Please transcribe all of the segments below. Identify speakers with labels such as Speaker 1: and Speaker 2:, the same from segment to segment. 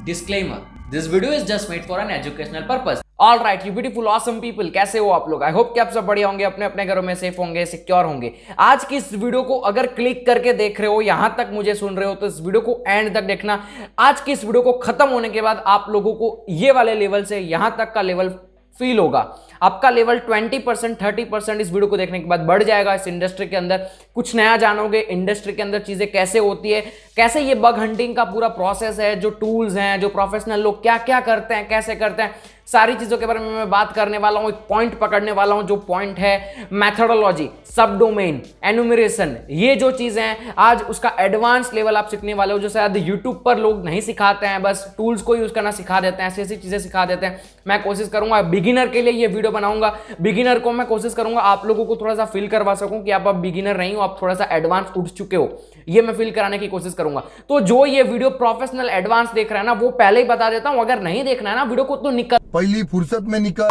Speaker 1: Disclaimer: This video is just made for an educational purpose. All right, you beautiful awesome people, कैसे हो आप लोग? I hope कि आप सब बढ़िया होंगे, अपने अपने घरों में सेफ होंगे, सिक्योर होंगे। आज की इस वीडियो को अगर क्लिक करके देख रहे हो, यहां तक मुझे सुन रहे हो, तो इस वीडियो को एंड तक देखना। आज की इस वीडियो को खत्म होने के बाद आप लोगों को ये वाले लेवल से यहां तक का लेवल फील होगा। आपका लेवल 20% 30% इस वीडियो को देखने के बाद बढ़ जाएगा। इस इंडस्ट्री के अंदर कुछ नया जानोगे, इंडस्ट्री के अंदर चीजें कैसे होती है, कैसे ये बग हंटिंग का पूरा प्रोसेस है, जो टूल्स हैं, जो प्रोफेशनल लोग क्या क्या करते हैं, कैसे करते हैं, सारी चीजों के बारे में मैं बात करने वाला हूं। एक पॉइंट पकड़ने वाला हूं, जो पॉइंट है मैथोडोलॉजी, सब डोमेन, एनुमरेशन। ये जो चीजें हैं आज उसका एडवांस लेवल आप सीखने वाले हो, जो शायद यूट्यूब पर लोग नहीं सिखाते हैं, बस टूल्स को यूज करना सिखा देते हैं, ऐसी ऐसी चीजें सिखा देते हैं। मैं कोशिश करूंगा बिगिनर के लिए ये वीडियो बनाऊंगा। बिगिनर को मैं कोशिश करूंगा आप लोगों को थोड़ा सा फील करवा सकूं कि आप अब बिगिनर नहीं हो, आप थोड़ा सा एडवांस उठ चुके हो, ये मैं फील कराने की कोशिश करूंगा। तो जो ये वीडियो प्रोफेशनल एडवांस देख रहा है ना, वो पहले ही बता देता हूं, अगर नहीं देखना है ना वीडियो को, तो निकल
Speaker 2: पहली फुर्सत में निकल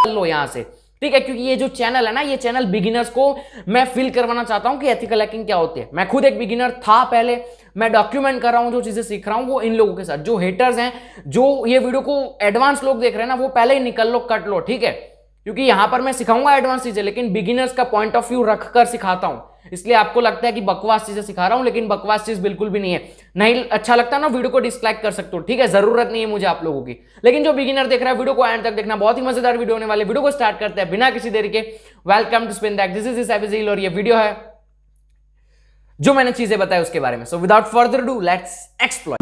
Speaker 1: लो यहां से, ठीक है? क्योंकि ये जो चैनल है ना, ये चैनल बिगिनर्स को मैं फील करवाना चाहता हूं कि एथिकल हैकिंग क्या होती है। मैं खुद एक बिगिनर था पहले, मैं डॉक्यूमेंट कर रहा हूं, जो चीजें सीख रहा हूं वो इन लोगों के साथ। जो हेटर्स हैं, जो ये वीडियो को एडवांस लोग देख रहे हैं ना, वो पहले ही निकल लो, कट लो, ठीक है? क्योंकि यहां पर मैं सिखाऊंगा एडवांस चीजें, लेकिन बिगिनर्स का पॉइंट ऑफ व्यू रखकर सिखाता हूं। इसलिए आपको लगता है कि बकवास चीजें सिखा रहा हूं, लेकिन बकवास चीज बिल्कुल भी नहीं है। नहीं अच्छा लगता ना वीडियो को डिसलाइक कर सकते हो, ठीक है? जरूरत नहीं है मुझे आप लोगों की। लेकिन जो बिगिनर देख रहा है वीडियो को एंड तक देखना, बहुत ही मजेदार वीडियो होने वाले। वीडियो को स्टार्ट करते हैं बिना किसी देरी के। Welcome to spin that, this is एविजिल, और ये वीडियो है जो मैंने चीजें बताई उसके बारे में। So without further do, let's explore.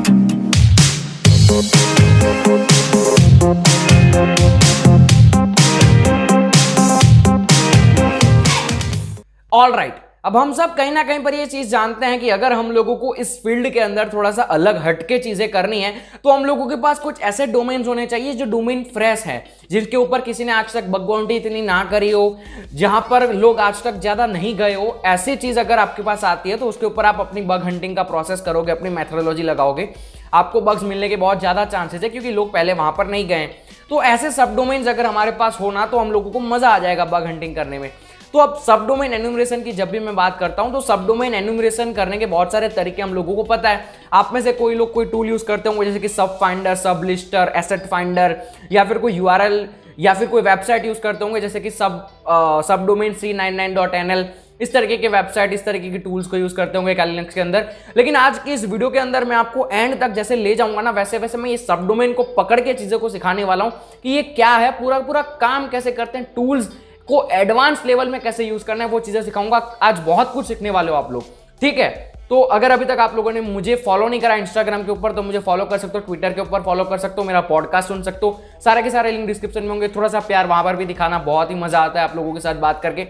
Speaker 1: All right, अब हम सब कहीं ना कहीं पर ये चीज जानते हैं कि अगर हम लोगों को इस फील्ड के अंदर थोड़ा सा अलग हटके चीजें करनी है, तो हम लोगों के पास कुछ ऐसे डोमेन्स होने चाहिए जो डोमेन फ्रेश है, जिनके ऊपर किसी ने आज तक बग बाउंटी इतनी ना करी हो, जहां पर लोग आज तक ज्यादा नहीं गए हो। ऐसी चीज अगर आपके पास आती है, तो उसके ऊपर आप अपनी बग हंटिंग का प्रोसेस करोगे, अपनी मेथोडोलॉजी लगाओगे, आपको बग्स मिलने के बहुत ज्यादा चांसेस है, क्योंकि लोग पहले वहां पर नहीं गए। तो ऐसे सब डोमेन्स अगर हमारे पास होना, तो हम लोगों को मजा आ जाएगा बग हंटिंग करने में। तो अब सब डोमेन एन्यूमरेशन की जब भी मैं बात करता हूं, तो सब डोमेन एन्यूमरेशन करने के बहुत सारे तरीके हम लोगों को पता है। आप में से कोई लोग कोई टूल यूज करते होंगे, जैसे कि सब फाइंडर, सब लिस्टर, एसेट फाइंडर, या फिर कोई यूआरएल या फिर कोई वेबसाइट यूज करते होंगे, जैसे कि सब डोमेन c99.nl। इस तरीके के वेबसाइट, इस तरीके की टूल्स को यूज करते होंगे लिनक्स के अंदर। लेकिन आज की इस वीडियो के अंदर मैं आपको एंड तक जैसे ले जाऊंगा ना, वैसे वैसे मैं ये सब डोमेन को पकड़ के चीजों को सिखाने वाला हूं कि ये क्या है, पूरा पूरा काम कैसे करते हैं, टूल्स को एडवांस लेवल में कैसे यूज करना है, वो चीजें सिखाऊंगा। आज बहुत कुछ सीखने वाले हो आप लोग, ठीक है? तो अगर अभी तक आप लोगों ने मुझे फॉलो नहीं करा इंस्टाग्राम के ऊपर, तो मुझे फॉलो कर सकते हो, ट्विटर के ऊपर फॉलो कर सकते हो, मेरा पॉडकास्ट सुन सकते हो, सारे के सारे लिंक डिस्क्रिप्शन में होंगे। थोड़ा सा प्यार वहां पर भी दिखाना, बहुत ही मजा आता है आप लोगों के साथ बात करके।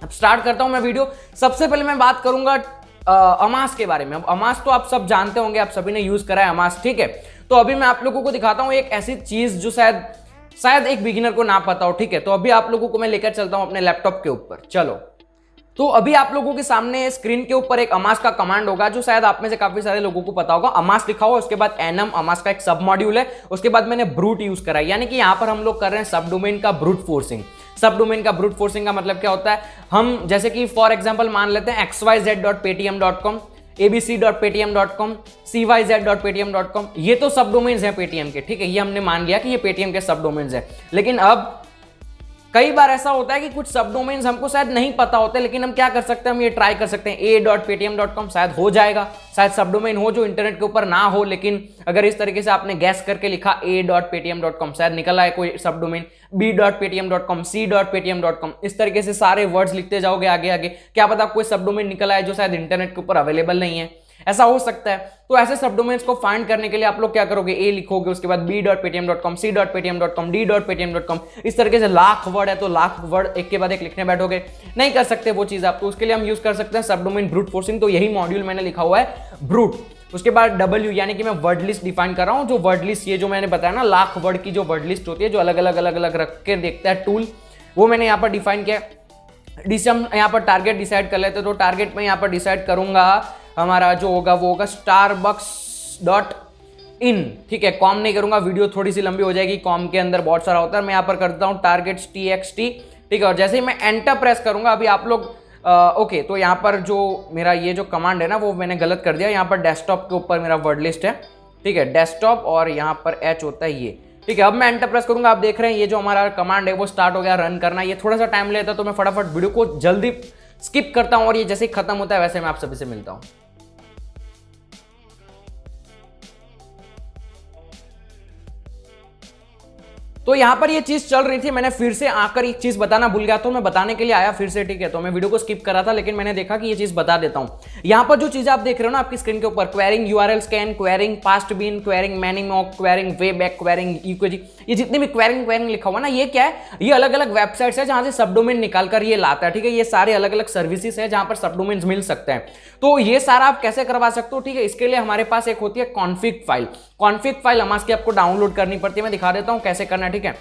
Speaker 1: अब स्टार्ट करता हूं मैं वीडियो। सबसे पहले मैं बात करूंगा अमास के बारे में। अब अमास तो आप सब जानते होंगे, आप सभी ने यूज करा है अमास, ठीक है? तो अभी मैं आप लोगों को दिखाता हूं एक ऐसी चीज जो शायद एक बिगिनर को ना पता हो, ठीक है? तो अभी आप लोगों को मैं लेकर चलता हूं अपने लैपटॉप के ऊपर। चलो, तो अभी आप लोगों के सामने स्क्रीन के ऊपर एक अमास का कमांड होगा, जो शायद आप में से काफी सारे लोगों को पता होगा। अमास लिखा हुआ, उसके बाद एनम, अमास का एक सब मॉड्यूल है, उसके बाद मैंने ब्रूट यूज करा है। यानी कि यहां पर हम लोग कर रहे हैं सब डोमेन का ब्रूट फोर्सिंग। सब डोमेन का ब्रूट फोर्सिंग का मतलब क्या होता है? हम जैसे कि फॉर एग्जांपल मान लेते हैं xyz.paytm.com, abc.paytm.com, cyz.paytm.com, ये तो सब डोमेन्स हैं पेटीएम के, ठीक है? ये हमने मान लिया कि ये पेटीएम के सब डोमेन्स हैं। लेकिन अब कई बार ऐसा होता है कि कुछ सब डोमेन्स हमको शायद नहीं पता होते, लेकिन हम क्या कर सकते हैं, हम ये ट्राई कर सकते हैं a.paytm.com, शायद हो जाएगा। शायद सब डोमेन हो जो इंटरनेट के ऊपर ना हो, लेकिन अगर इस तरीके से आपने गैस करके लिखा a.paytm.com, शायद निकल आए कोई सब डोमेन b.paytm.com, c.paytm.com। इस तरीके से सारे वर्ड्स लिखते जाओगे आगे आगे, क्या पता कोई सब डोमेन निकल आए जो शायद इंटरनेट के ऊपर अवेलेबल नहीं है, ऐसा हो सकता है। तो ऐसे सब डोमेन्स को फाइंड करने के लिए आप लोग क्या करोगे, ए लिखोगे, उसके बाद b.paytm.com, c.paytm.com, d.paytm.com। इस तरीके से लाख वर्ड है, तो लाख वर्ड एक के बाद एक लिखने बैठोगे, नहीं कर सकते वो चीज आप। तो उसके लिए हम यूज कर सकते हैं सब डोमेन ब्रूट फोर्सिंग। तो यही मॉड्यूल मैंने लिखा हुआ है ब्रूट। उसके बाद W, यानी कि मैं वर्ड लिस्ट डिफाइन कर रहा हूं। जो वर्ड लिस्ट, ये जो मैंने बताया ना, लाख वर्ड की जो वर्ड लिस्ट होती है, जो अलग अलग रख के देखता है टूल, वो मैंने यहाँ पर डिफाइन किया। यहाँ पर टारगेट डिसाइड कर लेते, तो टारगेट में यहाँ पर डिसाइड करूंगा, हमारा जो होगा वो होगा starbucks.in, ठीक है? कॉम नहीं करूंगा, वीडियो थोड़ी सी लंबी हो जाएगी, कॉम के अंदर बहुत सारा होता है। मैं यहाँ पर करता हूँ टारगेट्स txt, ठीक है? और जैसे ही मैं एंटर प्रेस करूंगा, अभी आप लोग ओके, तो यहाँ पर जो मेरा ये जो कमांड है ना, वो मैंने गलत कर दिया। यहाँ पर डेस्कटॉप के ऊपर मेरा वर्ड लिस्ट है, ठीक है, डेस्कटॉप और यहाँ पर H होता है ये, ठीक है। अब मैं एंटर प्रेस करूंगा, आप देख रहे हैं ये जो हमारा कमांड है वो स्टार्ट हो गया रन करना। ये थोड़ा सा टाइम लेता है तो मैं फटाफट वीडियो को जल्दी स्किप करता हूं और ये जैसे ही खत्म होता है वैसे मैं आप सभी से मिलता हूं। तो यहां पर ये चीज चल रही थी, मैंने फिर से आकर एक चीज बताना भूल गया, तो मैं बताने के लिए आया फिर से, ठीक है। तो मैं वीडियो को स्किप कर रहा था लेकिन मैंने देखा कि ये चीज बता देता हूं। यहां पर जो चीजें आप देख रहे हो ना आपकी स्क्रीन के ऊपर, querying URL scan, querying Pastebin, querying मैनीमॉक, querying way back, querying UKG, ये जितनी भी क्वेरिंग लिखा हुआ ना, ये क्या है, ये अलग अलग वेबसाइट्स है जहां से सबडोमेन निकाल कर ये लाता है, ठीक है। ये सारे अलग अलग सर्विसेज है जहां पर सबडोमेन्स मिल सकते हैं। तो ये सारा आप कैसे करवा सकते हो, ठीक है। इसके लिए हमारे पास एक होती है config file. Config file Hamas की आपको डाउनलोड करनी पड़ती है, मैं दिखा देता हूं कैसे करना है, ठीक है।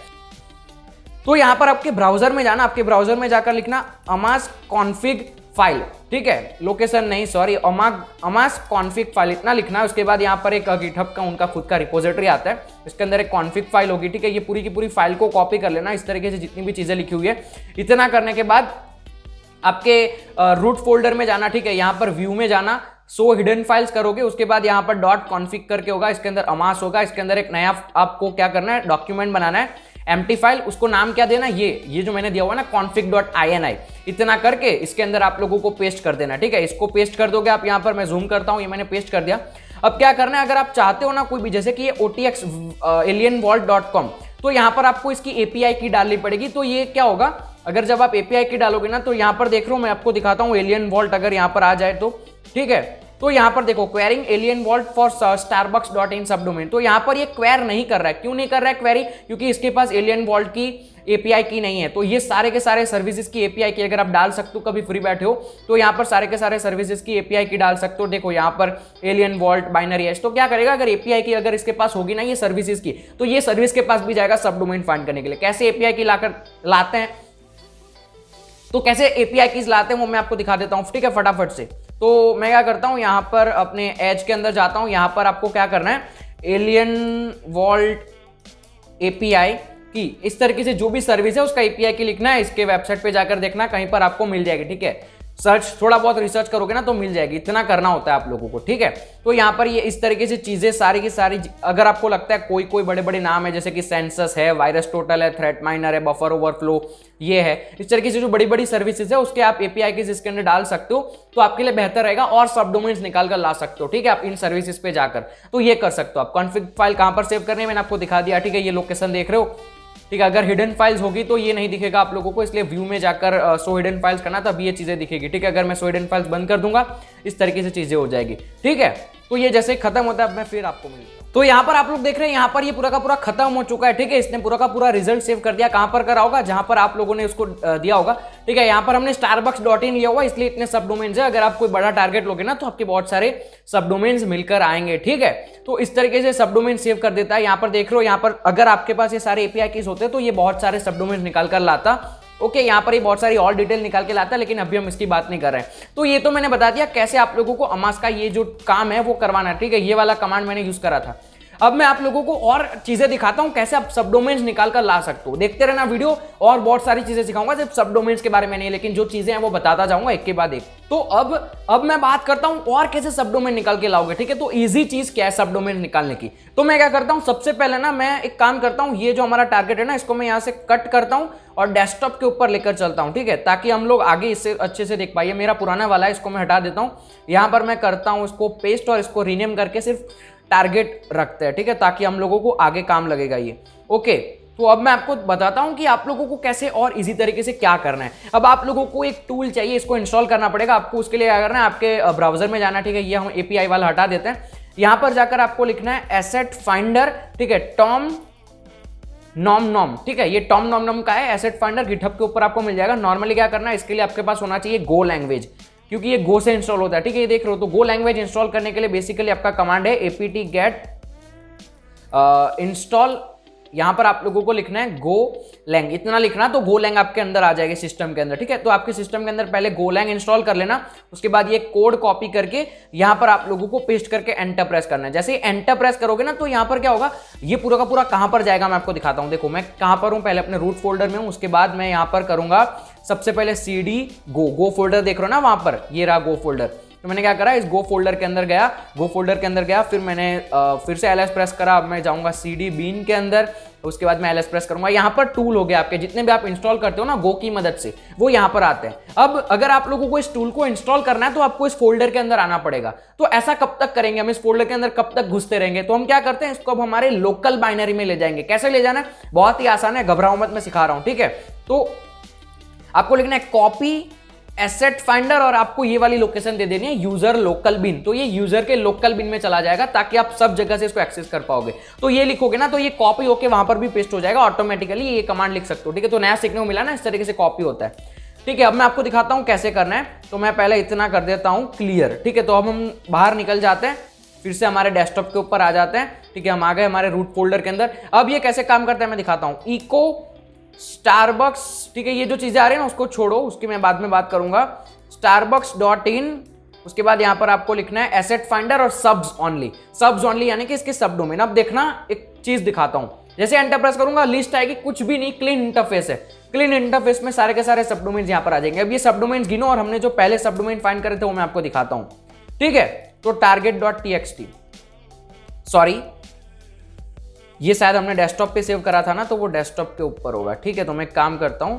Speaker 1: तो यहां पर आपके ब्राउजर में जाना, आपके ब्राउजर में जाकर लिखना अमास कॉन्फिग फाइल, ठीक है। लोकेशन नहीं, सॉरी, अमास कॉन्फिग फाइल इतना लिखना है। उसके बाद यहां पर एक गिटहब का उनका खुद का रिपोजिटरी आता है, इसके अंदर एक कॉन्फिग फाइल होगी, ठीक है। ये पूरी की पूरी फाइल को कॉपी कर लेना, इस तरीके से जितनी भी चीजें लिखी हुई है। इतना करने के बाद आपके रूट फोल्डर में जाना, ठीक है। यहां पर व्यू में जाना, सो हिडन फाइल्स करोगे, उसके बाद यहां पर डॉट कॉन्फिग करके होगा, इसके अंदर अमास होगा, इसके अंदर एक नया आपको क्या करना है, डॉक्यूमेंट बनाना है, एम्प्टी फाइल, उसको नाम क्या देना, ये जो मैंने दिया हुआ ना config.ini, इतना करके इसके अंदर आप लोगों को पेस्ट कर देना, ठीक है। इसको पेस्ट कर दोगे आप, यहां पर मैं जूम करता हूं, ये मैंने पेस्ट कर दिया। अब क्या करना है, अगर आप चाहते हो ना कोई भी, जैसे कि ये otx alienvault.com, तो यहां पर आपको इसकी एपीआई की डालनी पड़ेगी। तो ये क्या होगा, अगर जब आप एपीआई की डालोगे ना, तो यहां पर देख रहे हो, मैं आपको दिखाता हूं एलियन वॉल्ट अगर यहां पर आ जाए तो, ठीक है। तो यहां पर देखो querying alien vault for starbucks.in subdomain, तो यहां पर ये क्वेर नहीं कर रहा है। क्यों नहीं कर रहा है क्वेरी, क्योंकि इसके पास एलियन वॉल्ट की एपीआई की नहीं है। तो ये सारे के सारे सर्विसेज की एपीआई की अगर आप डाल सकते हो, कभी फ्री बैठे हो तो यहां पर सारे के सारे सर्विसेज की एपीआई की डाल सकते हो। देखो यहां पर एलियन वॉल्ट बाइनरी हैश, तो क्या करेगा, अगर एपीआई की अगर इसके पास होगी ना ये सर्विसेज की, तो ये सर्विस के पास भी जाएगा सबडोमेन फाइंड करने के लिए। कैसे एपीआई की लाते हैं, तो कैसे एपीआई कीज लाते हैं वो मैं आपको दिखा देता हूं, ठीक है, फटाफट से। तो मैं क्या करता हूं, यहां पर अपने एज के अंदर जाता हूं, यहां पर आपको क्या करना है, एलियन वॉल्ट एपीआई की, इस तरीके से जो भी सर्विस है उसका एपीआई की लिखना है। इसके वेबसाइट पे जाकर देखना, कहीं पर आपको मिल जाएगी, ठीक है। सर्च थोड़ा बहुत रिसर्च करोगे ना तो मिल जाएगी, इतना करना होता है आप लोगों को, ठीक है। तो यहाँ पर ये इस तरीके से चीजें सारी की सारी, अगर आपको लगता है कोई बड़े बड़े नाम है, जैसे कि सेंसस है, वायरस टोटल है, थ्रेट माइनर है, बफर ओवरफ्लो, ये है, इस तरीके से जो बड़ी बड़ी सर्विसेज है उसके आप एपीआई के इसके अंदर डाल सकते हो, तो आपके लिए बेहतर रहेगा और सबडोमेन्स निकाल कर ला सकते हो, ठीक है। आप इन सर्विसेज पे जाकर तो ये कर सकते हो आप। कॉन्फिग फाइल कहां पर सेव करनी है मैंने आपको दिखा दिया, ठीक है। ये लोकेशन देख रहे हो, ठीक है। अगर हिडन फाइल्स होगी तो ये नहीं दिखेगा आप लोगों को, इसलिए व्यू में जाकर सो हिडन फाइल्स करना, तब ये चीजें दिखेगी, ठीक है। अगर मैं सो हिडन फाइल्स बंद कर दूंगा इस तरीके से चीजें हो जाएगी, ठीक है। तो ये जैसे खत्म होता है, अब मैं फिर आपको मिलता हूं। तो यहाँ पर आप लोग देख रहे हैं, यहाँ पर ये पूरा का पूरा खत्म हो चुका है, ठीक है। इसने पूरा का पूरा रिजल्ट सेव कर दिया। कहां पर करा होगा, जहां पर आप लोगों ने उसको दिया होगा, ठीक है। यहाँ पर हमने starbucks.in लिया हुआ, इसलिए इतने सबडोमेन्स है। अगर आप कोई बड़ा टारगेट लोगे ना तो आपके बहुत सारे सबडोमेन्स मिलकर आएंगे, ठीक है। तो इस तरीके से सबडोमेन सेव कर देता है। यहाँ पर देख रहे हो, यहाँ पर अगर आपके पास ये सारे एपीआई कीज होते तो ये बहुत सारे सबडोमेन्स निकाल कर लाता, ओके। यहाँ पर ये बहुत सारी और डिटेल निकाल के लाता है, लेकिन अभी हम इसकी बात नहीं कर रहे हैं। तो ये तो मैंने बता दिया कैसे आप लोगों को अमास का ये जो काम है वो करवाना है, ठीक है। ये वाला कमांड मैंने यूज करा था। अब मैं आप लोगों को और चीजें दिखाता हूं कैसे आप सबडोमेन्स निकाल कर ला सकते हो। देखते रहना वीडियो, और बहुत सारी चीजें सिखाऊंगा, सिर्फ सबडोमेन्स के बारे में नहीं, लेकिन जो चीजें हैं वो बताता जाऊंगा एक के बाद एक। तो अब मैं बात करता हूं और कैसे सबडोमेन निकाल के लाओगे, ठीक है। तो इजी चीज क्या है सबडोमेन निकालने की, तो मैं क्या करता हूं, सबसे पहले ना मैं एक काम करता हूं, ये जो हमारा टारगेट है ना इसको मैं यहां से कट करता हूं और डेस्कटॉप के ऊपर लेकर चलता हूं, ठीक है, ताकि हम लोग आगे इससे अच्छे से देख पाइए। मेरा पुराना वाला है, इसको मैं हटा देता हूं। यहां पर मैं करता हूं इसको पेस्ट और इसको रीनेम करके सिर्फ टारगेट रखते हैं, ठीक है, ताकि हम लोगों को आगे काम लगेगा ये, ओके। तो अब मैं आपको बताता हूं कि आप लोगों को कैसे और इजी तरीके से क्या करना है। अब आप लोगों को एक टूल चाहिए, इसको इंस्टॉल करना पड़ेगा आपको। उसके लिए क्या करना है, आपके ब्राउजर में जाना, ठीक है। ये हम एपीआई वाला हटा देते हैं। यहां पर जाकर आपको लिखना है एसेट फाइंडर, ठीक है, टॉम नॉम, ठीक है। ये टॉम नॉम का है एसेट फाइंडर, गिटहब के ऊपर आपको मिल जाएगा। नॉर्मली क्या करना है, इसके लिए आपके पास होना चाहिए गो लैंग्वेज, क्योंकि ये गो से इंस्टॉल होता है, ठीक है। ये देख रहे हो, तो गो लैंग्वेज इंस्टॉल करने के लिए बेसिकली आपका कमांड है apt get इंस्टॉल। यहां पर आप लोगों को लिखना है गो लैंग, इतना लिखना, तो गो लैंग आपके अंदर आ जाएगी सिस्टम के अंदर, ठीक है। तो आपके सिस्टम के अंदर पहले गो लैंग इंस्टॉल कर लेना, उसके बाद ये कोड कॉपी करके यहां पर आप लोगों को पेस्ट करके एंटर प्रेस करना है। जैसे ही एंटर प्रेस करोगे ना तो यहां पर क्या होगा, ये पूरा का पूरा कहां पर जाएगा मैं आपको दिखाता हूं। देखो मैं कहां पर हूं, पहले अपने रूट फोल्डर में हूं, उसके बाद मैं यहां पर करूंगा सबसे पहले cd गो फोल्डर, देख रहे हो ना वहां पर, ये रहा गो फोल्डर। तो मैंने क्या करा, इस गो फोल्डर के अंदर गया, फिर मैंने फिर से ls प्रेस करा। अब मैं जाऊंगा cd bin के अंदर, उसके बाद मैं ls प्रेस करूंगा। यहाँ पर टूल हो गया आपके, जितने भी आप इंस्टॉल करते हो ना गो की मदद से, वो यहाँ पर आते हैं। अब अगर आप लोगों को इस टूल को इंस्टॉल करना है तो आपको इस फोल्डर के अंदर आना पड़ेगा। तो ऐसा कब तक करेंगे, हम इस फोल्डर के अंदर कब तक घुसते रहेंगे? तो हम क्या करते हैं, इसको अब हमारे लोकल बाइनरी में ले जाएंगे। कैसे ले जाना है, बहुत ही आसान है, घबराओ मत, मैं सिखा रहा हूं, ठीक है। तो आपको लिखना है कॉपी एसेट फाइंडर और आपको ये वाली लोकेशन दे देनी है यूजर लोकल बिन। तो ये यूजर के लोकल बिन में चला जाएगा ताकि आप सब जगह से इसको एक्सेस कर पाओगे। तो ये लिखोगे ना तो ये कॉपी होके वहां पर भी पेस्ट हो जाएगा ऑटोमेटिकली, ये कमांड लिख सकते हो, ठीक है। तो नया सीखने को मिला ना, इस तरीके से कॉपी होता है, ठीक है। अब मैं आपको दिखाता हूं कैसे करना है। तो मैं पहले इतना कर देता हूं क्लियर, ठीक है। तो अब हम बाहर निकल जाते हैं, फिर से हमारे डेस्कटॉप के ऊपर आ जाते हैं, ठीक है। हम आ गए हमारे रूट फोल्डर के अंदर। अब ये कैसे काम करता है मैं दिखाता हूं। इको स्टारबक्स, ठीक है, ये जो चीजें आ रही है ना उसको छोड़ो, उसकी मैं बाद में बात करूंगा। starbucks.in, उसके बाद यहां पर आपको लिखना है एसेट फाइंडर और सब्स ओनली यानी कि इसके सब डोमेन। अब देखना एक चीज दिखाता हूं, जैसे एंटर प्रेस करूंगा लिस्ट आएगी, कुछ भी नहीं, क्लीन इंटरफेस है। क्लीन इंटरफेस में सारे के सारे सब डोमेन यहां पर आ जाएंगे। अब ये सब डोमेन गिनो और हमने जो पहले सब डोमेन फाइंड करे थे वो मैं आपको दिखाता हूं, ठीक है। तो target.txt, सॉरी ये शायद हमने डेस्कटॉप पे सेव करा था ना, तो वो डेस्कटॉप के ऊपर होगा, ठीक है। तो मैं काम करता हूं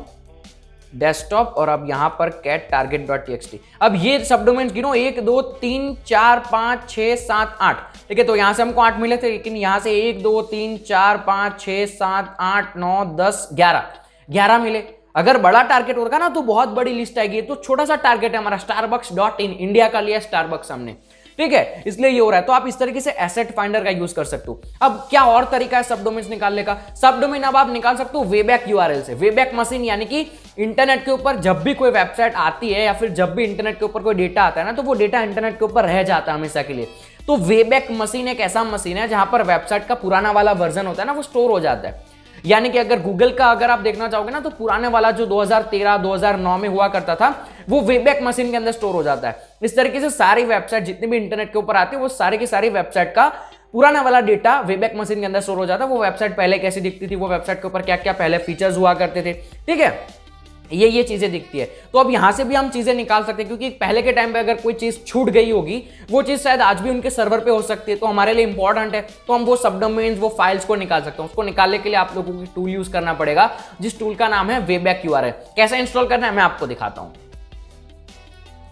Speaker 1: डेस्कटॉप और अब यहां पर cat target.txt। अब ये सब डोमेन्स गिनो, 1 2 3 4 5 6 7 8, ठीक है। तो यहां से हमको 8 मिले थे, लेकिन यहां से 1 2 3 4 5 6 7 8 9 10 11 मिले। अगर बड़ा टारगेट होगा ना तो बहुत बड़ी लिस्ट आएगी। तो छोटा सा टारगेट है हमारा starbucks.in, इंडिया का लिया स्टारबक्स हमने, ठीक है, इसलिए ये हो रहा है। तो आप इस तरीके से एसेट फाइंडर का यूज कर सकते हो। अब क्या और तरीका है सब डोमेन निकालने का? सब डोमेन अब आप निकाल सकते हो वेबैक यूआरएल से। वेबैक मशीन यानी कि इंटरनेट के ऊपर जब भी कोई वेबसाइट आती है या फिर जब भी इंटरनेट के ऊपर कोई डेटा आता है ना, तो वो डेटा इंटरनेट के ऊपर रह जाता है हमेशा के लिए। तो वेबैक मशीन एक ऐसा मशीन है जहां पर वेबसाइट का पुराना वाला वर्जन होता है ना, वो स्टोर हो जाता है। यानी कि अगर गूगल का अगर आप देखना चाहोगे ना, तो पुराने वाला जो 2013-2009 में हुआ करता था, वो वेबैक मशीन के अंदर स्टोर हो जाता है। इस तरीके से सारी वेबसाइट जितनी भी इंटरनेट के ऊपर आती है, वो सारी की सारी वेबसाइट का पुराना वाला डेटा वेबैक मशीन के अंदर स्टोर हो जाता है। वो वेबसाइट पहले कैसी दिखती थी, वो वेबसाइट के ऊपर क्या क्या पहले फीचर्स हुआ करते थे, ठीक है, ये चीजें दिखती है। तो अब यहां से भी हम चीजें निकाल सकते हैं, क्योंकि पहले के टाइम पे अगर कोई चीज छूट गई होगी, वो चीज शायद आज भी उनके सर्वर पे हो सकती है, तो हमारे लिए इंपॉर्टेंट है। तो हम वो सब डोमेन्स, वो फाइल्स को निकाल सकते हैं। उसको निकालने के लिए आप लोगों की टूल यूज करना पड़ेगा, जिस टूल का नाम है वेबैक यूआरएल। कैसे इंस्टॉल करना है मैं आपको दिखाता हूं।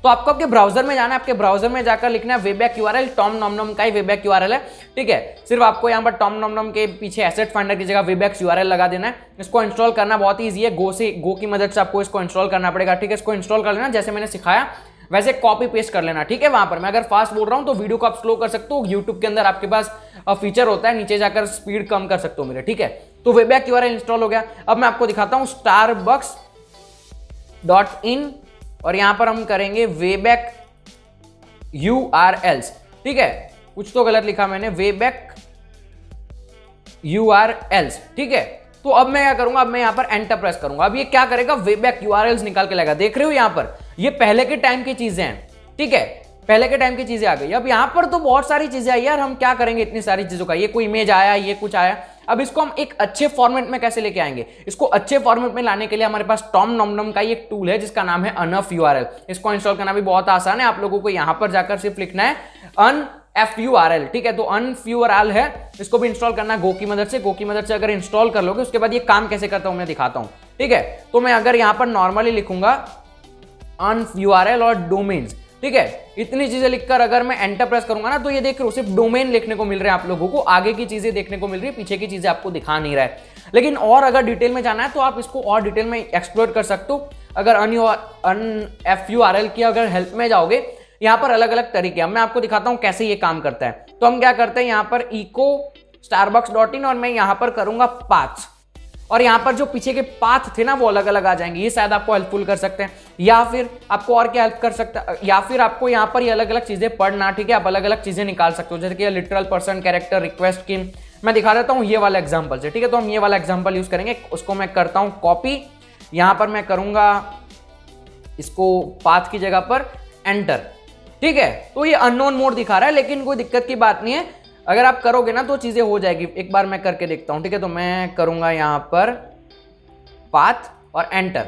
Speaker 1: तो आपको आपके ब्राउजर में जाना है, आपके ब्राउजर में जाकर लिखना है वेबैक यूआरएल। टॉम नॉम नॉम का ही वेबैक यूआरएल है, ठीक है। सिर्फ आपको यहाँ पर टॉम नॉम नॉम के पीछे एसेट फाइंडर की जगह वेबैक यूआरएल लगा देना है। इसको इंस्टॉल करना बहुत ही ईजी है, गो की मदद से आपको इसको इंस्टॉल करना पड़ेगा, ठीक है। इसको इंस्टॉल कर लेना जैसे मैंने सिखाया वैसे कॉपी पेस्ट कर लेना, ठीक है। वहां पर मैं अगर फास्ट बोल रहा हूं तो वीडियो को आप स्लो कर सकते हो। यूट्यूब के अंदर आपके पास फीचर होता है, नीचे जाकर स्पीड कम कर सकते हो मेरे, ठीक है। तो वेबैक यूआरएल इंस्टॉल हो गया। अब मैं आपको दिखाता हूं starbucks.in और यहां पर हम करेंगे वेबैक URLs, ठीक है। कुछ तो गलत लिखा मैंने, वेबैक URLs, ठीक है। तो अब मैं क्या करूंगा, अब मैं यहां पर एंटर प्रेस करूंगा। अब ये क्या करेगा, वेबैक URLs निकाल के लाएगा। देख रहे हो यहां पर, ये पहले के टाइम की चीजें हैं, ठीक है, पहले के टाइम की चीजें आ गई। अब यहां पर तो बहुत सारी चीजें आई यार, हम क्या करेंगे इतनी सारी चीजों का। ये कोई इमेज आया, ये कुछ आया। अब इसको हम एक अच्छे फॉर्मेट में कैसे लेके आएंगे? इसको अच्छे फॉर्मेट में लाने के लिए हमारे पास टॉम नॉम नॉम का एक टूल है जिसका नाम है अनफ URL। इसको इंस्टॉल करना भी बहुत आसान है। आप लोगों को यहां पर जाकर सिर्फ लिखना है unf_url, ठीक है। तो unf_url है, इसको भी इंस्टॉल करना गो की मदद से। गो की मदद से अगर इंस्टॉल कर लोगे, उसके बाद ये काम कैसे करता हूं मैं दिखाता हूं, ठीक है। तो मैं अगर यहां पर नॉर्मली लिखूंगा unf_url और डोमेन्स, ठीक है, इतनी चीजें लिखकर अगर मैं एंटर प्रेस करूंगा ना, तो ये देख रहे हो सिर्फ डोमेन लिखने को मिल रहे हैं आप लोगों को, आगे की चीजें देखने को मिल रही है, पीछे की चीजें आपको दिखा नहीं रहा है। लेकिन और अगर डिटेल में जाना है तो आप इसको और डिटेल में एक्सप्लोर कर सकते हो। अगर unf_url की अगर हेल्प में जाओगे, यहां पर अलग अलग तरीके हैं। मैं आपको दिखाता हूं कैसे ये काम करता है। तो हम क्या करते हैं, यहां पर इको starbucks.in और मैं यहां पर करूंगा पाथ्स, और यहां पर जो पीछे के पाथ थे ना वो अलग अलग आ जाएंगे। ये शायद आपको हेल्पफुल कर सकते हैं, या फिर आपको और क्या हेल्प कर सकता है, या फिर आपको यहां पर ये अलग अलग चीजें पढ़ना, ठीक है, आप अलग अलग चीजें निकाल सकते हो, जैसे कि लिटरल पर्सन, कैरेक्टर, रिक्वेस्ट की। मैं दिखा देता हूं ये वाला एग्जाम्पल से, ठीक है। तो हम ये वाला एग्जाम्पल यूज करेंगे। उसको मैं करता हूं कॉपी, यहां पर मैं करूंगा इसको पाथ की जगह पर एंटर, ठीक है। तो ये अननोन मोड दिखा रहा है, लेकिन कोई दिक्कत की बात नहीं है। अगर आप करोगे ना तो चीजें हो जाएगी। एक बार मैं करके देखता हूं, ठीक है। तो मैं करूंगा यहां पर पाथ और एंटर,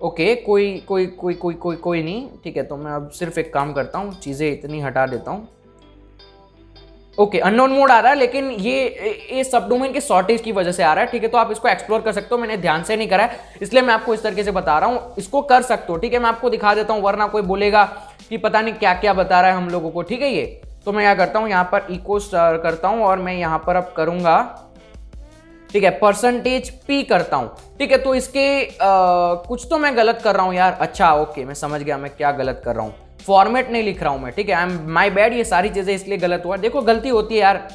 Speaker 1: ओके कोई नहीं, ठीक है। तो मैं अब सिर्फ एक काम करता हूँ, चीज़ें इतनी हटा देता हूँ। ओके अननोन मोड आ रहा है, लेकिन ये सब डोमेन के शॉर्टेज की वजह से आ रहा है, ठीक है। तो आप इसको एक्सप्लोर कर सकते हो, मैंने ध्यान से नहीं करा है इसलिए मैं आपको इस तरीके से बता रहा हूँ। इसको कर सकते हो, ठीक है। मैं आपको दिखा देता हूँ, वरना कोई बोलेगा कि पता नहीं क्या क्या बता रहा है हम लोगों को, ठीक है। ये तो मैं क्या करता हूँ, यहाँ पर इको स्टार करता हूँ और मैं यहाँ पर अब करूंगा, ठीक है, %p करता हूं, ठीक है। तो इसके कुछ तो मैं गलत कर रहा हूं यार। अच्छा ओके मैं समझ गया मैं क्या गलत कर रहा हूं, फॉर्मेट नहीं लिख रहा हूं मैं, ठीक है। आई एम माय बैड, ये सारी चीजें इसलिए गलत हुआ। देखो गलती होती है यार,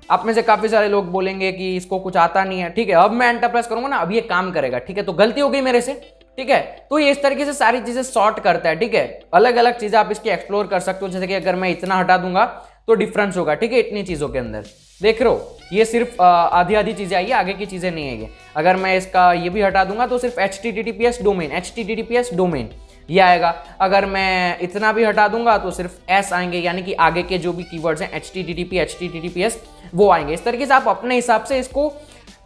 Speaker 1: आप में से काफी सारे लोग बोलेंगे कि इसको कुछ आता नहीं है, ठीक है। अब मैं एंटर प्रेस करूंगा ना, अब ये काम करेगा, ठीक है। तो गलती हो गई मेरे से, ठीक है। तो ये इस तरीके से सारी चीजें सॉर्ट करता है, ठीक है। अलग अलग चीजें आप इसकी एक्सप्लोर कर सकते हो, जैसे कि अगर मैं इतना हटा दूंगा तो डिफरेंस होगा, ठीक है, इतनी चीजों के अंदर। देख रहे हो ये सिर्फ आधी आधी चीजें आई है, आगे की चीजें नहीं है। अगर मैं इसका ये भी हटा दूंगा तो सिर्फ HTTPS डोमेन ये आएगा। अगर मैं इतना भी हटा दूंगा तो सिर्फ S आएंगे, यानी कि आगे के जो भी कीवर्ड्स हैं HTTPS वो आएंगे। इस तरीके से आप अपने हिसाब से इसको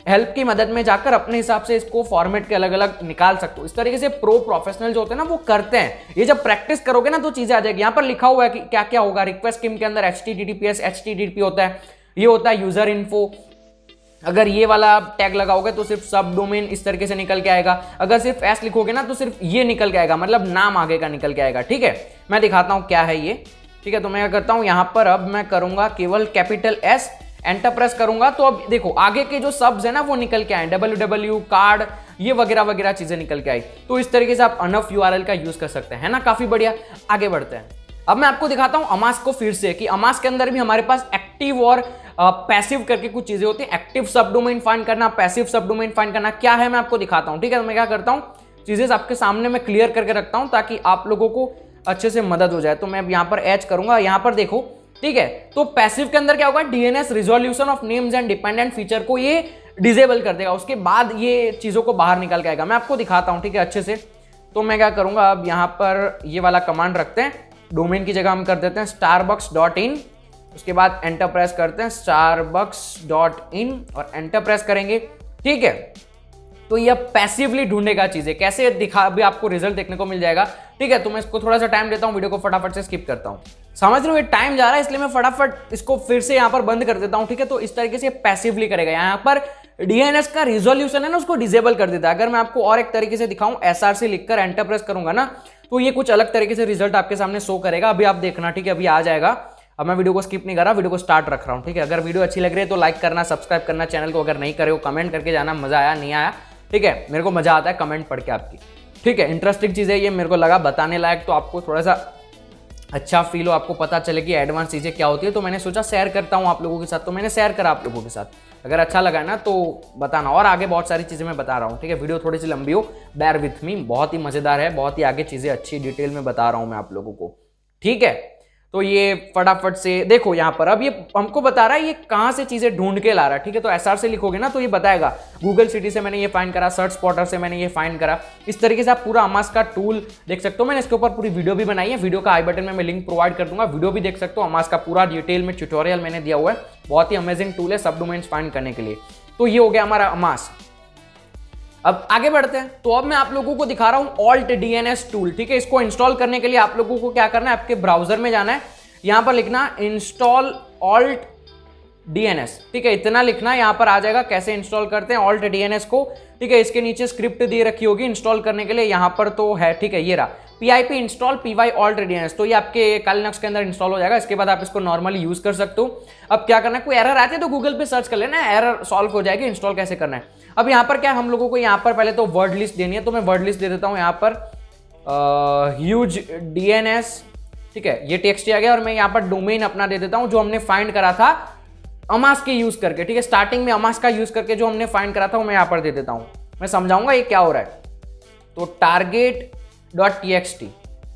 Speaker 1: हेल्प की मदद में जाकर अपने हिसाब से इसको फॉर्मेट के अलग अलग निकाल सकते हो। इस तरीके से प्रोफेशनल जो होते हैं ना वो करते हैं। ये जब प्रैक्टिस करोगे ना तो चीजें आ जाएगी। यहाँ पर लिखा हुआ है कि क्या क्या होगा। रिक्वेस्ट स्कीम के अंदर HTTP होता है, ये होता है यूजर इन्फो। अगर ये वाला टैग लगाओगे तो सिर्फ सब डोमेन इस तरीके से निकल के आएगा। अगर सिर्फ S लिखोगे ना तो सिर्फ ये निकल के आएगा, मतलब नाम आगे का निकल के आएगा, ठीक है। मैं दिखाता हूं क्या है ये, ठीक है। तो मैं क्या करता हूं, यहां पर अब मैं करूंगा केवल कैपिटल S, एंटर प्रेस करूंगा तो अब देखो आगे के जो सब्स है ना वो निकल के आए, www कार्ड ये वगैरह वगैरह चीजें निकल के आई। तो इस तरीके से आप अनफ URL का यूज कर सकते हैं ना, काफी बढ़िया। आगे बढ़ते हैं। अब मैं आपको दिखाता हूं अमास को फिर से, कि अमास के अंदर भी हमारे पास एक्टिव और पैसिव करके कुछ चीजें होती हैं। एक्टिव सब डोमेन फाइंड करना, पैसिव सब डोमेन फाइंड करना क्या है मैं आपको दिखाता हूं, ठीक है। तो मैं क्या करता हूं, चीजें आपके सामने मैं क्लियर करके रखता हूं ताकि आप लोगों को अच्छे से मदद हो जाए। तो मैं यहां पर एच करूंगा, यहां पर देखो, ठीक है। तो पैसिव के अंदर क्या होगा, DNS resolution of names and dependent feature को ये डिसेबल कर देगा, उसके बाद ये चीजों को बाहर निकल के आएगा। मैं आपको दिखाता हूं, ठीक है, अच्छे से। तो मैं क्या करूंगा, अब यहां पर ये वाला कमांड रखते हैं, डोमेन की जगह हम कर देते हैं starbucks.in, उसके बाद एंटर प्रेस करते हैं starbucks.in और एंटर प्रेस करेंगे, ठीक है। तो ये पैसिवली ढूंढेगा चीजें, कैसे दिखा अभी आपको रिजल्ट देखने को मिल जाएगा, ठीक है। तो मैं इसको थोड़ा सा टाइम देता हूं, वीडियो को फटाफट से स्किप करता हूं। समझ रहे हो, ये टाइम जा रहा है इसलिए मैं फटाफट इसको फिर से यहां पर बंद कर देता हूं, ठीक है। तो इस तरीके से पैसिवली करेगा। यहां पर DNS का रिजोल्यूशन है ना, उसको डिसेबल कर देता है। अगर मैं आपको और एक तरीके से दिखाऊं, SRC लिखकर एंटर प्रेस करूंगा ना तो ये कुछ अलग तरीके से रिजल्ट आपके सामने शो करेगा। अभी आप देखना, ठीक है, अभी आ जाएगा। अब मैं वीडियो को स्किप नहीं कर रहा, वीडियो को स्टार्ट रख रहा हूं, ठीक है। अगर वीडियो अच्छी लग रही है तो लाइक करना, सब्सक्राइब करना चैनल को, अगर नहीं करे हो कमेंट करके जाना मजा आया नहीं आया, ठीक है। मेरे को मजा आता है कमेंट पढ़ के आपकी, ठीक है। इंटरेस्टिंग चीज है ये, मेरे को लगा बताने लायक, तो आपको थोड़ा सा अच्छा फील हो, आपको पता चले कि एडवांस चीजें क्या होती है। तो मैंने सोचा शेयर करता हूं आप लोगों के साथ, तो मैंने शेयर करा आप लोगों के साथ। अगर अच्छा लगा ना तो बताना, और आगे बहुत सारी चीजें मैं बता रहा हूं, ठीक है। वीडियो थोड़ी सी लंबी हो, बेयर विथ मी, बहुत ही मजेदार है, बहुत ही आगे चीजें अच्छी डिटेल में बता रहा हूं मैं आप लोगों को, ठीक है। तो ये फटाफट से देखो यहां पर, अब ये हमको बता रहा है ये कहां से चीजें ढूंढ के ला रहा है, ठीक है। तो SR से लिखोगे ना तो ये बताएगा, गूगल सिटी से मैंने ये फाइंड करा, सर्च स्पॉटर से मैंने ये फाइंड करा। इस तरीके से आप पूरा अमास का टूल देख सकते हो। मैंने इसके ऊपर पूरी वीडियो भी बनाई है, वीडियो का आई बटन में मैं लिंक प्रोवाइड कर दूंगा, वीडियो भी देख सकते हो। अमास का पूरा डिटेल में ट्यूटोरियल मैंने दिया हुआ है, बहुत ही अमेजिंग टूल है सब डोमेन्स फाइंड करने के लिए। तो ये हो गया हमारा अमास। अब आगे बढ़ते हैं। तो अब मैं आप लोगों को दिखा रहा हूं ऑल्ट DNS टूल, ठीक है। इसको इंस्टॉल करने के लिए आप लोगों को क्या करना है, आपके ब्राउजर में जाना है, यहां पर लिखना इंस्टॉल ऑल्ट DNS, ठीक है, इतना लिखना, यहां पर आ जाएगा। कैसे इंस्टॉल करते हैं ऑल्ट DNS को, ठीक है। इसके नीचे स्क्रिप्ट दी रखी होगी इंस्टॉल करने के लिए, यहां पर तो है, ठीक है, ये रहा pip install py alt DNS। तो ये आपके काली लिनक्स के अंदर इंस्टॉल हो जाएगा। इसके बाद आप इसको नॉर्मली यूज कर सकते हो। अब क्या करना है, कोई एरर आती है तो गूगल पे सर्च कर लेना, एरर सॉल्व हो जाएगी, इंस्टॉल कैसे करना है। अब यहाँ पर क्या हम लोगों को यहाँ पर पहले तो वर्ड लिस्ट देनी है, तो मैं वर्ड लिस्ट दे देता हूँ यहाँ पर ह्यूज DNS, ठीक है, ये टेक्स्ट आ गया। और मैं यहाँ पर डोमेन अपना दे देता हूँ जो हमने फाइंड करा था अमास के यूज करके, ठीक है। स्टार्टिंग में अमास का यूज करके जो हमने फाइंड करा था वो मैं यहाँ पर दे देता हूँ। मैं समझाऊंगा ये क्या हो रहा है। तो target.txt,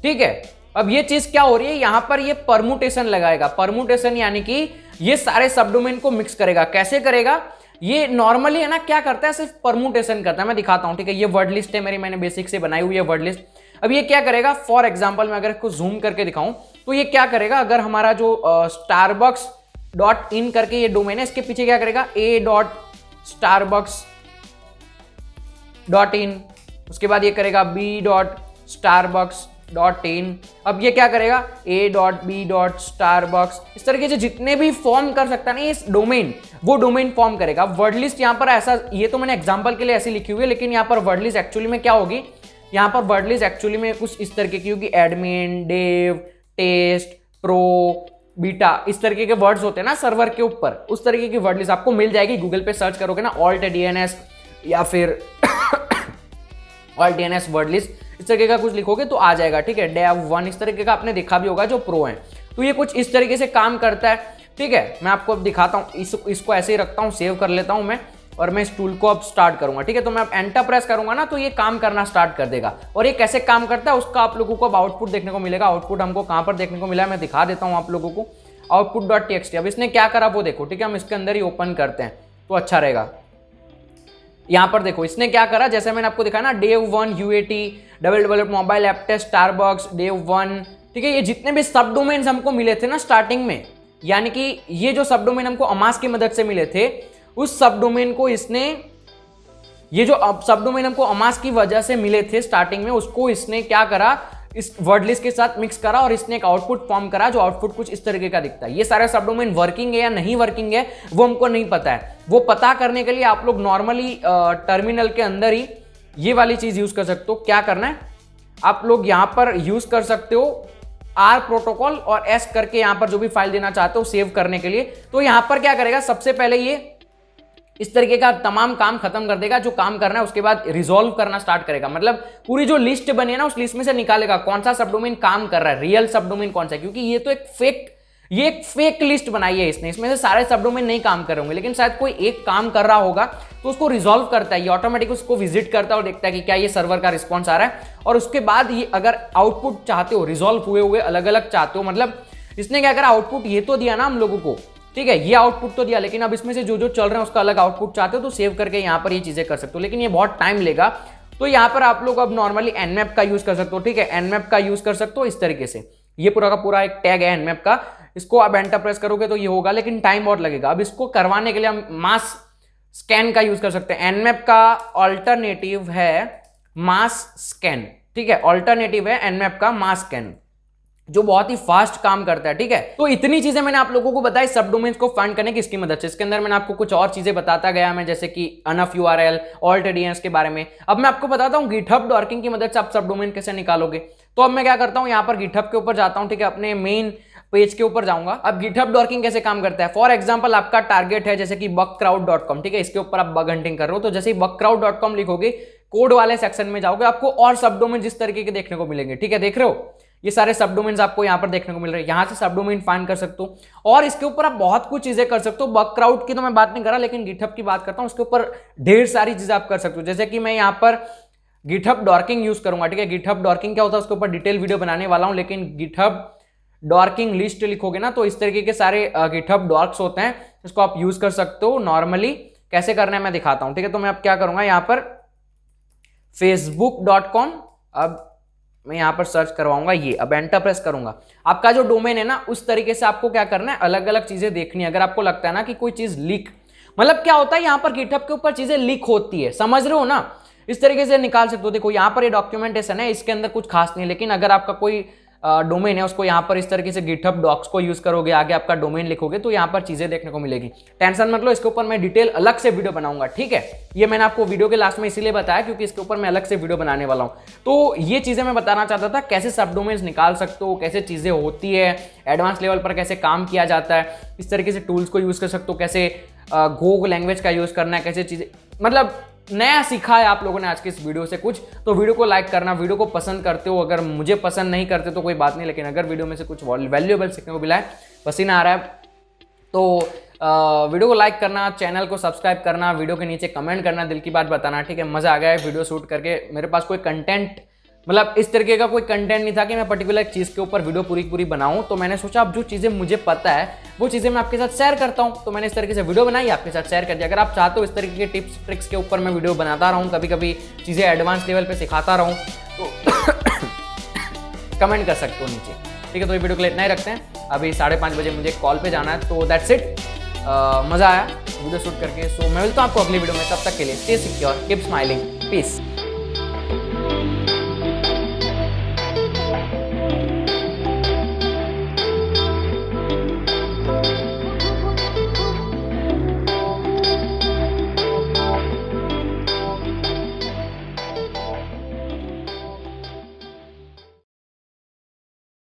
Speaker 1: ठीक है। अब ये चीज क्या हो रही है, यहां पर ये परमुटेशन लगाएगा। परमुटेशन यानी कि ये सारे सब डोमेन को मिक्स करेगा। कैसे करेगा, ये नॉर्मली है ना क्या करता है, सिर्फ परमुटेशन करता है। मैं दिखाता हूं, ठीक है। ये वर्ड लिस्ट है मेरी, मैंने बेसिक से बनाई हुई है वर्ड लिस्ट। अब ये क्या करेगा, फॉर एग्जांपल मैं अगर इसको जूम करके दिखाऊं तो ये क्या करेगा, अगर हमारा जो starbucks.in करके ये डोमेन है, इसके पीछे क्या करेगा a.starbucks.in, उसके बाद ये करेगा b.starbucks.in। अब ये क्या करेगा a.b.starbucks। इस तरीके से जितने भी फॉर्म कर सकता है ना इस डोमेन, वो डोमेन फॉर्म करेगा। वर्ड लिस्ट यहाँ पर ऐसा, ये तो मैंने एग्जांपल के लिए ऐसी लिखी हुई है, लेकिन यहाँ पर वर्ड लिस्ट एक्चुअली में क्या होगी, यहाँ पर वर्ड लिस्ट एक्चुअली में कुछ इस तरीके की होगी, admin, dev, test, pro, beta, इस तरीके के वर्ड्स होते हैं ना सर्वर के ऊपर, उस तरीके की वर्ड लिस्ट आपको मिल जाएगी। गूगल पे सर्च करोगे ना ऑल्ट DNS या फिर ऑल्ट DNS वर्ड लिस्ट, इस तरीके का कुछ लिखोगे तो आ जाएगा, ठीक है। डेव 1 इस तरीके का आपने देखा भी होगा जो प्रो है। तो ये कुछ इस तरीके से काम करता है, ठीक है। मैं आपको अब दिखाता हूँ, इसको ऐसे ही रखता हूँ, सेव कर लेता हूँ मैं, और मैं इस टूल को अब स्टार्ट करूंगा, ठीक है। तो मैं अब एंटर प्रेस करूंगा ना तो ये काम करना स्टार्ट कर देगा। और ये कैसे काम करता है उसका आप लोगों को अब आउटपुट देखने को मिलेगा। आउटपुट हमको कहां पर देखने को मिला है मैं दिखा देता हूं आप लोगों को, output.txt। अब इसने क्या करा वो देखो, ठीक है। हम इसके अंदर ही ओपन करते हैं तो अच्छा रहेगा। यहां पर देखो इसने क्या करा, जैसे मैंने आपको दिखाया ना, dev 1 UAT, double mobile app test, Starbucks, dev 1, ठीक है। ये जितने भी सब डोमेन्स हमको मिले थे ना स्टार्टिंग में, यानी कि ये जो सब डोमेन हमको अमास की मदद से मिले थे, उस सब डोमेन को इसने, ये जो सब डोमेन हमको अमास की वजह से मिले थे स्टार्टिंग में, उसको इसने क्या करा, इस वर्ड लिस्ट के साथ मिक्स करा और इसने एक आउटपुट फॉर्म करा जो आउटपुट कुछ इस तरीके का दिखता है। ये सारे सब डोमेन वर्किंग है या नहीं वर्किंग है वो हमको नहीं पता है। वो पता करने के लिए आप लोग नॉर्मली टर्मिनल के अंदर ही ये वाली चीज यूज कर सकते हो। क्या करना है, आप लोग यहां पर यूज कर सकते हो R प्रोटोकॉल और S करके, यहां पर जो भी फाइल देना चाहते हो सेव करने के लिए। तो यहां पर क्या करेगा, सबसे पहले ये इस तरीके का तमाम काम खत्म कर देगा जो काम करना है, उसके बाद रिजॉल्व करना स्टार्ट करेगा। मतलब पूरी जो लिस्ट बनी है ना उस लिस्ट में से निकालेगा कौन सा सब डोमेन काम कर रहा है, रियल सब डोमेन कौन सा है। क्योंकि ये तो एक फेक लिस्ट बनाई है इसने, इसमें से सारे सब डोमेन नहीं काम कर रहे होंगे, लेकिन शायद कोई एक काम कर रहा होगा तो उसको रिजॉल्व करता है। ये ऑटोमेटिक उसको विजिट करता है और देखता है कि क्या ये सर्वर का रिस्पॉन्स आ रहा है। और उसके बाद ये अगर आउटपुट चाहते हो रिजॉल्व हुए अलग अलग चाहते हो, मतलब इसने क्या करा, आउटपुट ये तो दिया ना हम लोगों को, ठीक है, ये आउटपुट तो दिया, लेकिन अब इसमें से जो जो चल रहे हैं उसका अलग आउटपुट चाहते हो तो सेव करके यहाँ पर ये चीजें कर सकते हो, लेकिन ये बहुत टाइम लेगा। तो यहाँ पर आप लोग अब नॉर्मली nmap का यूज कर सकते हो, ठीक है। nmap का यूज कर सकते हो इस तरीके से, ये पूरा का पूरा एक टैग है nmap का। इसको आप एंटर प्रेस करोगे तो ये होगा, लेकिन टाइम बहुत लगेगा। अब इसको करवाने के लिए हम मास स्कैन का यूज कर सकते हैं। nmap का ऑल्टरनेटिव है मास स्कैन, ठीक है, ऑल्टरनेटिव है nmap का मास स्कैन, जो बहुत ही फास्ट काम करता है, ठीक है। तो इतनी चीजें मैंने आप लोगों को बताई सब डोमेन्स को फाइंड करने की इसकी मदद से। इसके अंदर मैंने आपको कुछ और चीजें बताता गया मैं, जैसे कि अनफ URL, ऑल्ट DNS के बारे में। अब मैं आपको बताता हूँ गिटहब डॉर्किंग की मदद से आप सब डोमेन कैसे निकालोगे। तो अब मैं क्या करता हूँ, यहाँ पर गिटहब के ऊपर जाता हूँ, ठीक है, अपने मेन पेज के ऊपर जाऊंगा। अब गिटहब डॉर्किंग कैसे काम करता है, फॉर एग्जांपल आपका टारगेट है जैसे कि bugcrowd.com, ठीक है, इसके ऊपर आप बग हंटिंग कर रहे हो। तो जैसे ही bugcrowd.com लिखोगे, कोड वाले सेक्शन में जाओगे, आपको और सब डोमेन जिस तरीके के देखने को मिलेंगे, ठीक है, देख रहे हो, ये सारे सब डोमेन्स आपको यहाँ पर देखने को मिल रहे हैं। यहाँ से सब डोमेन फाइंड कर सकते हो और इसके ऊपर आप बहुत कुछ चीजें कर सकते हो। bugcrowd की तो मैं बात नहीं कर रहा, लेकिन गिटहब की बात करता हूँ। उसके ऊपर ढेर सारी चीजें आप कर सकते हो, जैसे कि मैं यहाँ पर गिटहब डॉर्किंग यूज करूंगा, ठीक है। गिटहब डॉर्किंग क्या होता है उसके ऊपर डिटेल वीडियो बनाने वाला हूँ, लेकिन गिटहब डॉर्किंग लिस्ट लिखोगे ना तो इस तरीके के सारे गिटहब डॉर्क्स होते हैं, इसको आप यूज कर सकते हो। नॉर्मली कैसे करना है मैं दिखाता हूँ, ठीक है। तो मैं अब क्या करूंगा, यहाँ पर facebook.com, अब मैं यहाँ पर सर्च करवाऊंगा ये, अब एंटर प्रेस करूंगा। आपका जो डोमेन है ना उस तरीके से आपको क्या करना है, अलग अलग चीजें देखनी है। अगर आपको लगता है ना कि कोई चीज लीक, मतलब क्या होता है यहाँ पर गिटहब के ऊपर चीजें लीक होती है, समझ रहे हो ना, इस तरीके से निकाल सकते हो। देखो यहाँ पर ये डॉक्यूमेंटेशन है, इसके अंदर कुछ खास नहीं है, लेकिन अगर आपका कोई डोमेन है उसको यहाँ पर इस तरीके से गिटहब डॉक्स को यूज करोगे, आगे आपका डोमेन लिखोगे तो यहाँ पर चीजें देखने को मिलेगी। टेंशन मत लो, इसके ऊपर मैं डिटेल अलग से वीडियो बनाऊंगा, ठीक है। ये मैंने आपको वीडियो के लास्ट में इसीलिए बताया क्योंकि इसके ऊपर मैं अलग से वीडियो बनाने वाला हूँ। तो ये चीजें मैं बताना चाहता था, कैसे सब डोमेन्स निकाल सकते हो, कैसे चीजें होती है, एडवांस लेवल पर कैसे काम किया जाता है, इस तरीके से टूल्स को यूज कर सकते हो, कैसे गो लैंग्वेज का यूज करना है, कैसे चीजें, मतलब नया सीखा है आप लोगों ने आज के इस वीडियो से कुछ। तो वीडियो को लाइक करना, वीडियो को पसंद करते हो, अगर मुझे पसंद नहीं करते तो कोई बात नहीं, लेकिन अगर वीडियो में से कुछ वैल्यूएबल सीखने को मिला है, पसीना आ रहा है, तो वीडियो को लाइक करना, चैनल को सब्सक्राइब करना, वीडियो के नीचे कमेंट करना, दिल की बात बताना, ठीक है। मजा आ गया है वीडियो शूट करके, मेरे पास कोई कंटेंट, मतलब इस तरीके का कोई कंटेंट नहीं था कि मैं पर्टिकुलर चीज़ के ऊपर वीडियो पूरी बनाऊं। तो मैंने सोचा अब जो चीज़ें मुझे पता है वो चीज़ें मैं आपके साथ शेयर करता हूं, तो मैंने इस तरीके से वीडियो बनाई, आपके साथ शेयर कर दिया। अगर आप चाहते हो इस तरीके के टिप्स ट्रिक्स के ऊपर मैं वीडियो बनाता रहूं, कभी कभी चीज़ें एडवांस लेवल पे सिखाता रहूं, तो कमेंट कर सकते हो नीचे, ठीक है। तो ये वीडियो के लिए इतना ही रखते हैं, अभी 5:30 बजे मुझे कॉल पे जाना है, तो दैट्स इट। मज़ा आया वीडियो शूट करके, सो मैं मिलता हूँ आपको अगली वीडियो में, तब तक के लिए stay secure, keep smiling, peace. है।